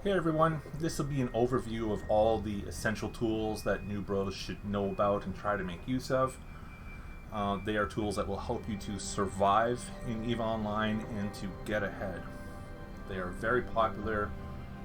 Hey everyone, this will be an overview of all the essential tools that new bros should know about and try to make use of. They are tools that will help you to survive in EVE Online and to get ahead. They are very popular.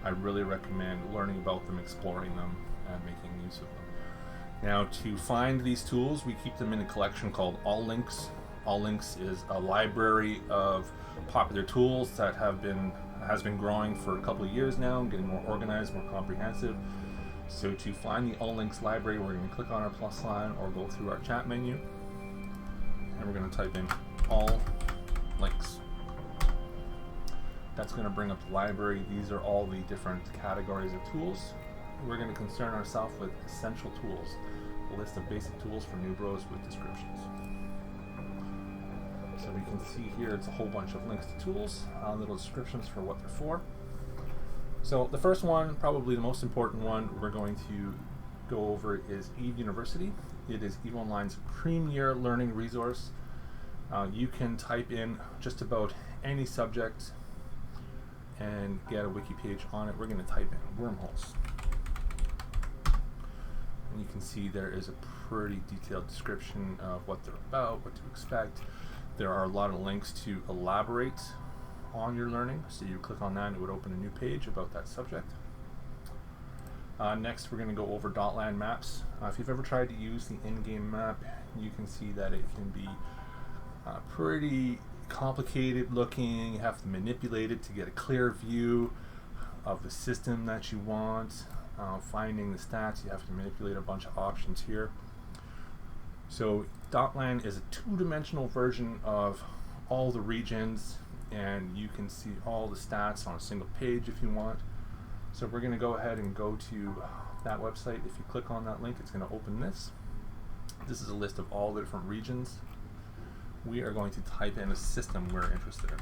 I really recommend learning about them, exploring them, and making use of them. Now, to find these tools, we keep them in a collection called All Links. All Links is a library of popular tools that has been growing for a couple of years now and getting more organized, more comprehensive. So to find the All Links library, we're going to click on our plus sign or go through our chat menu, and we're going to type in All Links. That's going to bring up the library. These are all the different categories of tools. We're going to concern ourselves with essential tools, a list of basic tools for new bros with descriptions. So we can see here it's a whole bunch of links to tools, little descriptions for what they're for. So the first one, probably the most important one we're going to go over is EVE University. It is EVE Online's premier learning resource. You can type in just about any subject and get a wiki page on it. We're going to type in wormholes. And you can see there is a pretty detailed description of what they're about, what to expect. There are a lot of links to elaborate on your learning. So you click on that and it would open a new page about that subject. Next, we're going to go over Dotlan maps. If you've ever tried to use the in-game map, you can see that it can be pretty complicated looking. You have to manipulate it to get a clear view of the system that you want. Finding the stats, you have to manipulate a bunch of options here. So Dotlan is a two-dimensional version of all the regions, and you can see all the stats on a single page if you want. So we're going to go ahead and go to that website. If you click on that link, it's going to open this. This is a list of all the different regions. We are going to type in a system we're interested in.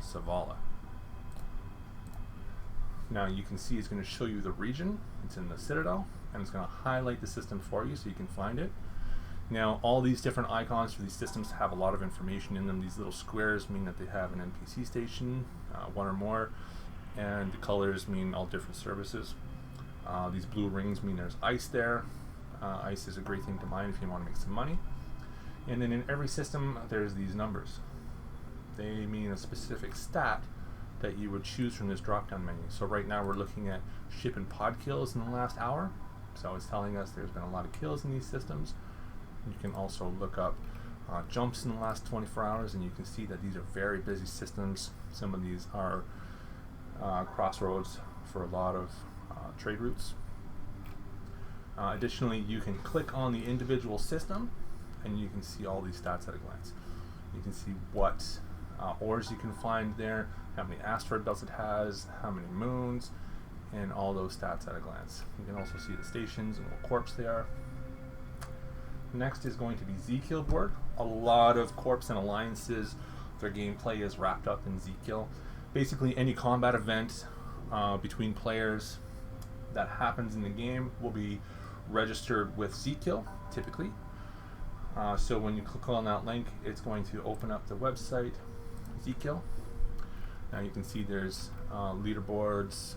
Zavala. Now you can see it's going to show you the region. It's in the Citadel, and it's going to highlight the system for you so you can find it. Now all these different icons for these systems have a lot of information in them. These little squares mean that they have an NPC station, one or more, and the colors mean all different services. These blue rings mean there's ice there. Ice is a great thing to mine if you want to make some money. And then in every system there's these numbers. They mean a specific stat that you would choose from this drop-down menu. So right now we're looking at ship and pod kills in the last hour. So it's telling us there's been a lot of kills in these systems. You can also look up jumps in the last 24 hours, and you can see that these are very busy systems. Some of these are crossroads for a lot of trade routes. Additionally, you can click on the individual system, and you can see all these stats at a glance. You can see what ores you can find there, how many asteroid belts it has, how many moons, and all those stats at a glance. You can also see the stations and what corps they are. Next is going to be Z-Kill board. A lot of corps and alliances, their gameplay is wrapped up in Z-Kill. Basically any combat event between players that happens in the game will be registered with Z-Kill, typically. So when you click on that link, it's going to open up the website, Z-Kill. Now you can see there's leaderboards,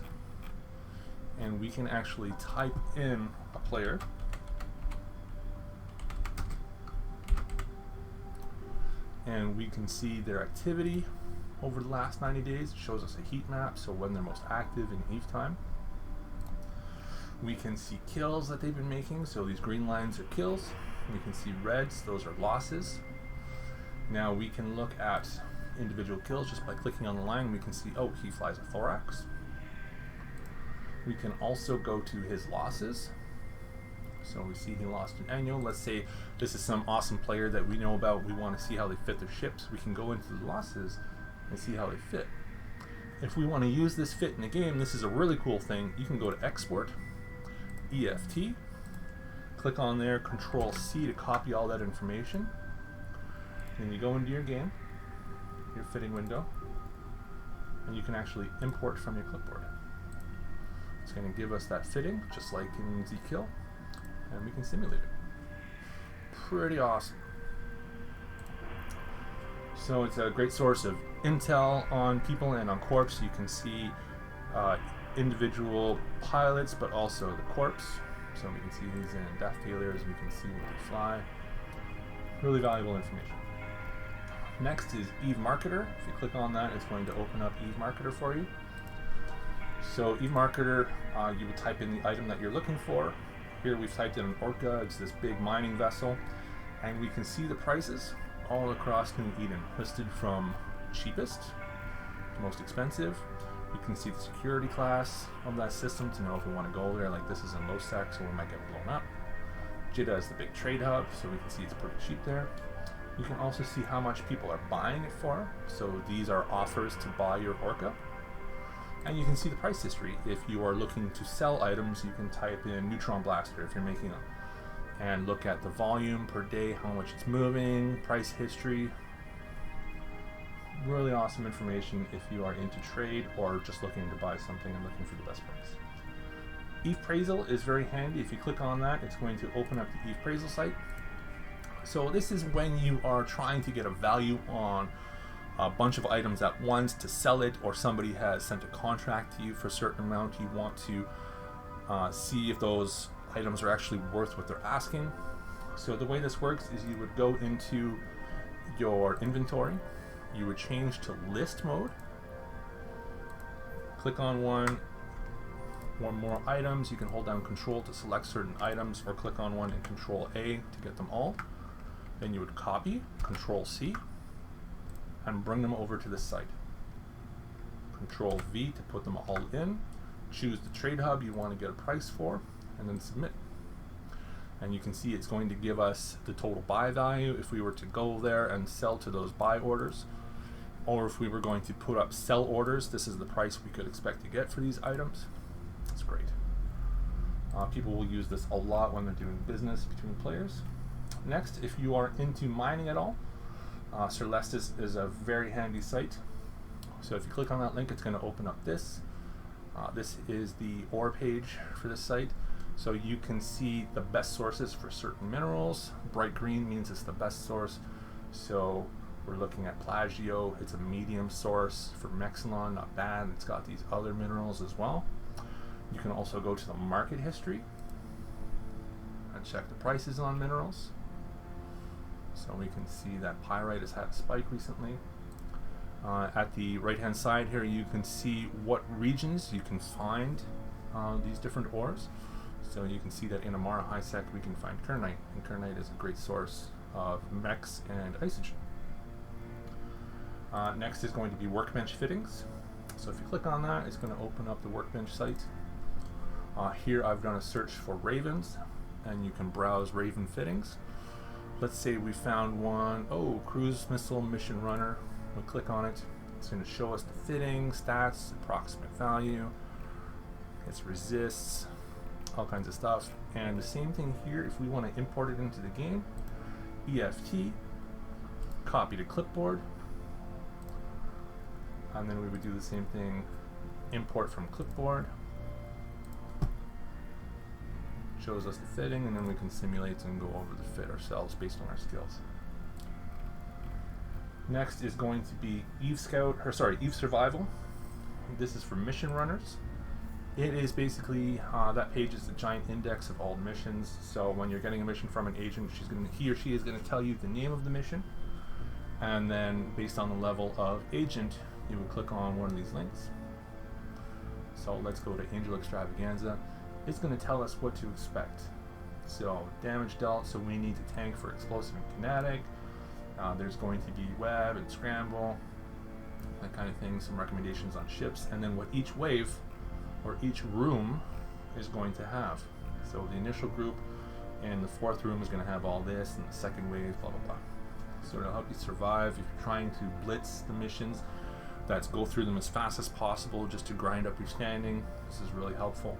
and we can actually type in a player. And we can see their activity over the last 90 days. It shows us a heat map, so when they're most active in EVE time. We can see kills that they've been making, so these green lines are kills. We can see reds, those are losses. Now we can look at individual kills just by clicking on the line. We can see, oh, he flies a thorax. We can also go to his losses. So we see he lost an annual. Let's say this is some awesome player that we know about. We want to see how they fit their ships. We can go into the losses and see how they fit. If we want to use this fit in the game, this is a really cool thing. You can go to Export, EFT, click on there, Control C to copy all that information. Then you go into your game, your fitting window, and you can actually import from your clipboard. It's going to give us that fitting, just like in Z-Kill, and we can simulate it. Pretty awesome. So it's a great source of intel on people and on corpse. You can see individual pilots, but also the corpse. So we can see these in death dealers. We can see what they fly. Really valuable information. Next is Eve Marketer. If you click on that, it's going to open up Eve Marketer for you. So Eve Marketer, you would type in the item that you're looking for. Here we've typed in an Orca. It's this big mining vessel, and we can see the prices all across New Eden, listed from cheapest to most expensive. We can see the security class of that system to know if we want to go there. Like, this is in low sec, so we might get blown up. Jita is the big trade hub, so we can see it's pretty cheap there. You can also see how much people are buying it for. So these are offers to buy your Orca. And you can see the price history. If you are looking to sell items, you can type in Neutron Blaster if you're making them, and look at the volume per day, how much it's moving, price history. Really awesome information if you are into trade or just looking to buy something and looking for the best price. Eve Appraisal is very handy. If you click on that, it's going to open up the Eve Appraisal site. So this is when you are trying to get a value on a bunch of items at once to sell it, or somebody has sent a contract to you for a certain amount. You want to see if those items are actually worth what they're asking. So the way this works is you would go into your inventory, you would change to list mode, click on one more items. You can hold down Control to select certain items, or click on one and Control A to get them all. Then you would copy, Control C, and bring them over to this site. Control V to put them all in. Choose the trade hub you want to get a price for, and then submit. And you can see it's going to give us the total buy value if we were to go there and sell to those buy orders, or if we were going to put up sell orders. This is the price we could expect to get for these items. It's great. People will use this a lot when they're doing business between players. Next, if you are into mining at all, Celestis is a very handy site. So if you click on that link, it's going to open up this. This is the ore page for this site. So you can see the best sources for certain minerals. Bright green means it's the best source. So we're looking at Plagio. It's a medium source. For Mexilon, not bad. It's got these other minerals as well. You can also go to the market history and check the prices on minerals. So we can see that pyrite has had a spike recently. At the right hand side here, you can see what regions you can find these different ores. So you can see that in Amara High Sec we can find Kernite, and Kernite is a great source of Mex and Isogen. Next is going to be workbench fittings. So if you click on that, it's going to open up the workbench site. Here I've done a search for Ravens, and you can browse Raven fittings. Let's say we found one, cruise missile mission runner. We click on it, it's going to show us the fitting, stats, approximate value, its resists, all kinds of stuff. And the same thing here, if we want to import it into the game, EFT, copy to clipboard, and then we would do the same thing, import from clipboard, shows us the fitting, and then we can simulate and go over the fit ourselves based on our skills. Next is going to be Eve Survival. This is for mission runners. It is basically, that page is the giant index of all the missions. So when you're getting a mission from an agent, he or she is going to tell you the name of the mission, and then based on the level of agent, you would click on one of these links. So let's go to Angel Extravaganza. It's going to tell us what to expect. So damage dealt, so we need to tank for explosive and kinetic. There's going to be web and scramble, that kind of thing, some recommendations on ships, and then what each wave or each room is going to have. So the initial group and the fourth room is going to have all this, and the second wave, blah, blah, blah. So it'll help you survive if you're trying to blitz the missions. That's go through them as fast as possible just to grind up your standing. This is really helpful.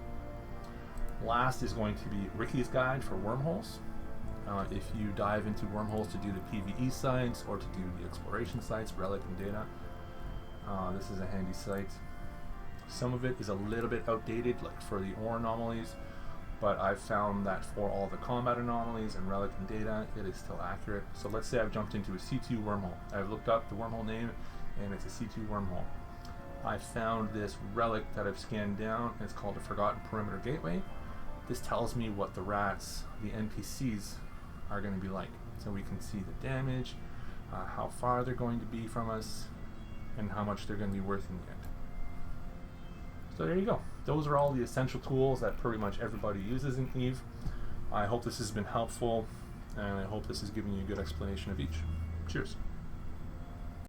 Last is going to be Ricky's Guide for wormholes. If you dive into wormholes to do the PvE sites or to do the exploration sites, Relic and Data, this is a handy site. Some of it is a little bit outdated, like for the ore anomalies, but I've found that for all the combat anomalies and Relic and Data, it is still accurate. So let's say I've jumped into a C2 wormhole. I've looked up the wormhole name. and it's a C2 wormhole. I found this relic that I've scanned down. It's called the Forgotten Perimeter Gateway. This tells me what the rats, the NPCs, are going to be like. So we can see the damage, how far they're going to be from us, and how much they're going to be worth in the end. So there you go. Those are all the essential tools that pretty much everybody uses in EVE. I hope this has been helpful, and I hope this is giving you a good explanation of each. Cheers.